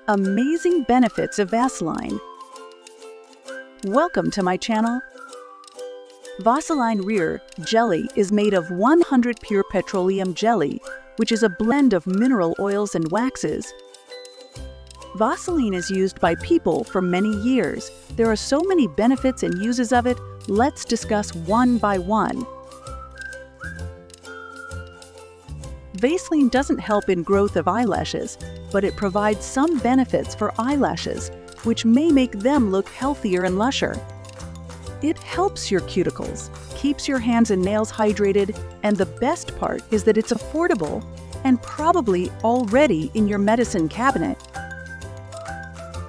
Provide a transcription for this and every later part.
Amazing benefits of Vaseline. Welcome to my channel. Vaseline Rear Jelly is made of 100 pure petroleum jelly, which is a blend of mineral oils and waxes. Vaseline is used by people for many years. There are so many benefits and uses of it. Let's discuss one by one. Vaseline doesn't help in growth of eyelashes, but it provides some benefits for eyelashes, which may make them look healthier and lusher. It helps your cuticles, keeps your hands and nails hydrated, and the best part is that it's affordable and probably already in your medicine cabinet.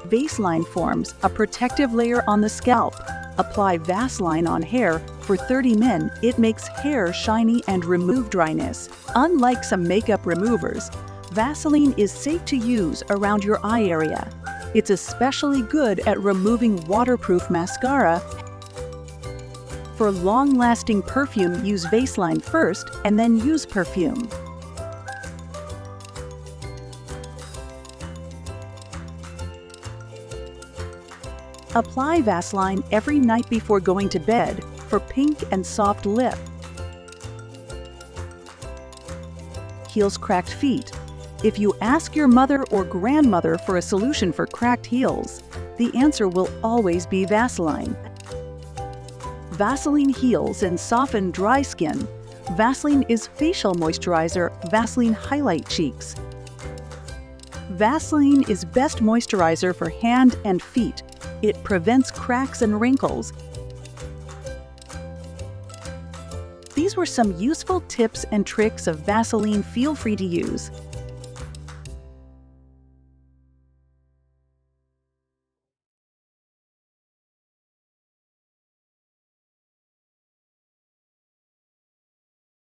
Vaseline forms a protective layer on the scalp. Apply Vaseline on hair for 30 minutes. It makes hair shiny and remove dryness. Unlike some makeup removers, Vaseline is safe to use around your eye area. It's especially good at removing waterproof mascara. For long-lasting perfume, use Vaseline first and then use perfume. Apply Vaseline every night before going to bed for pink and soft lip. Heals cracked feet. If you ask your mother or grandmother for a solution for cracked heels, the answer will always be Vaseline. Vaseline heals and softens dry skin. Vaseline is facial moisturizer. Vaseline highlight cheeks. Vaseline is best moisturizer for hand and feet. It prevents cracks and wrinkles. These were some useful tips and tricks of Vaseline. Feel free to use.